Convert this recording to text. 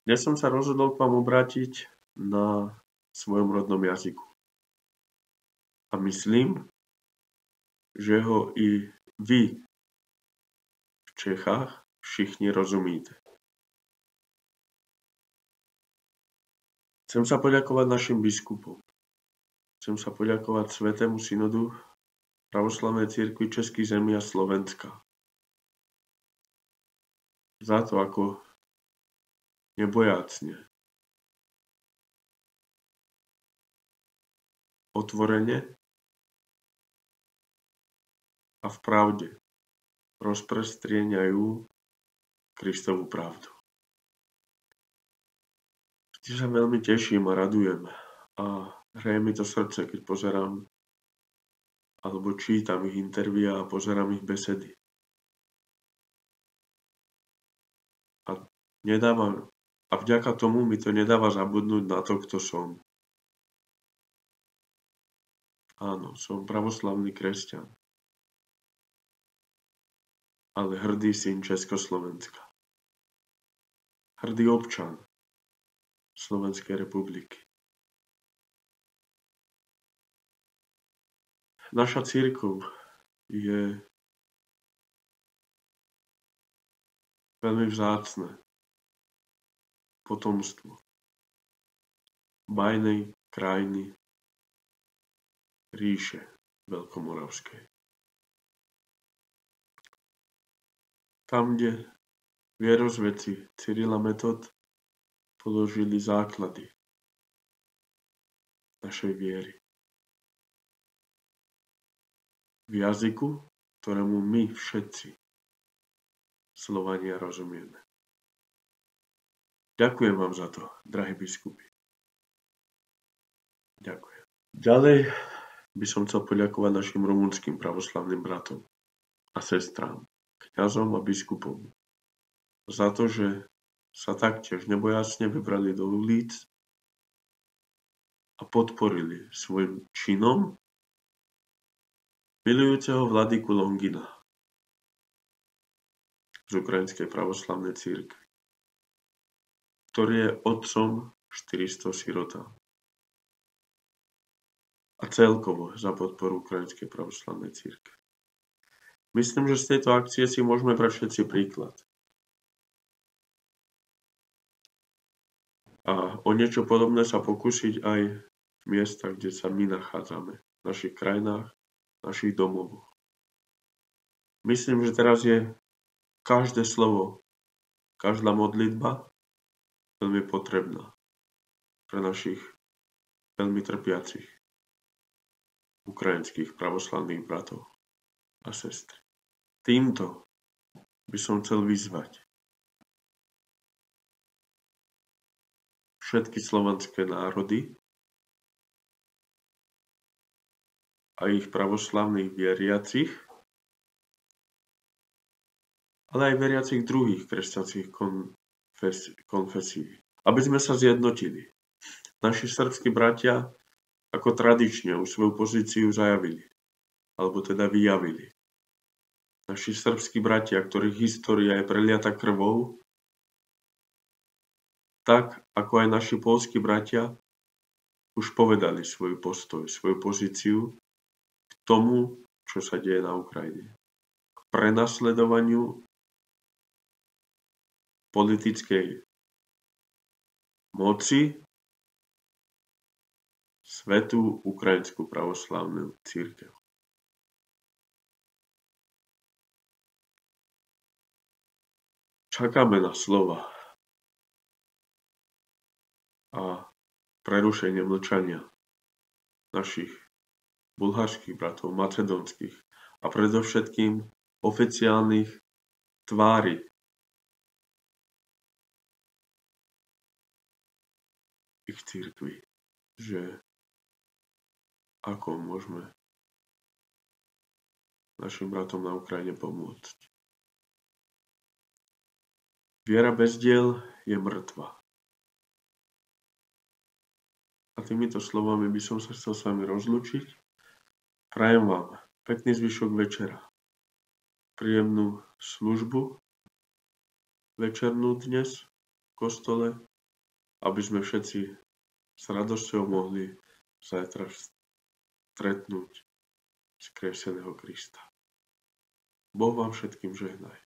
Dnes som sa rozhodol k vám obrátiť na svojom rodnom jazyku. A myslím, že ho i vy v Čechách všichni rozumíte. Chcem sa poďakovať našim biskupom. Chcem sa poďakovať Svätému synodu Pravoslavnej cirkvi Českých zemí a Slovenska za to, ako nebojácne, otvorene a v pravde rozprestrieňajú Kristovu pravdu. Vždy sa veľmi teším a radujem a hreje mi to srdce, keď pozerám alebo čítam ich intervia a pozerám ich besedy. A vďaka tomu mi to nedáva zabudnúť na to, kto som. Áno, som pravoslavný kresťan, ale hrdý syn Československa. Hrdý občan Slovenskej republiky. Naša cirkev je veľmi vzácne potomstvo bajnej krajiny ríše veľkomoravskej. Tam, kde vierozvedci Cyril a Metod položili základy našej viery. V jazyku, ktorému my všetci Slovania rozumieme. Ďakujem vám za to, drahí biskupy. Ďakujem. Ďalej by som chcel poďakovať našim rumunským pravoslavným bratom a sestrám, kňazom a biskupom za to, že sa taktiež nebojacne vybrali do ulic a podporili svojim činom milujúceho vladyku Longina z Ukrajinskej pravoslavnej cirkvi, ktorý je otcom 400 sirotám. A celkovo za podporu Ukrajinskej pravoslavnej cirkvi. Myslím, že z tejto akcie si môžeme brať všetci príklad. A o niečo podobné sa pokúsiť aj v miestach, kde sa my nachádzame, v našich krajinách, v našich domovoch. Myslím, že teraz je každé slovo, každá modlitba veľmi potrebná pre našich veľmi trpiacich ukrajinských pravoslavných bratov a sestry. Týmto by som chcel vyzvať všetky slovanské národy a ich pravoslavných veriacich, ale aj veriacich druhých kresťanských konfesí, aby sme sa zjednotili. Naši srbskí bratia ako tradične už svoju pozíciu zajavili, alebo teda vyjavili. Naši srbskí bratia, ktorých história je preliata krvou, tak ako aj naši poľskí bratia už povedali svoj postoj, svoju pozíciu k tomu, čo sa deje na Ukrajine. K prenasledovaniu politickej moci Svätú Ukrajinskú pravoslavnú cirkev. Čakáme na slova a prerušenie mlčania našich bulharských bratov, macedónskych a predovšetkým oficiálnych tvári ich cirkvi, že ako môžeme našim bratom na Ukrajine pomôcť. Viera bez diel je mŕtva. A týmito slovami by som sa chcel s vami rozlúčiť. Prajem vám pekný zvyšok večera. Príjemnú službu večernú dnes v kostole aby sme všetci s radosťou mohli zajtra stretnúť skrieseného Krista. Boh vám všetkým žehnaj.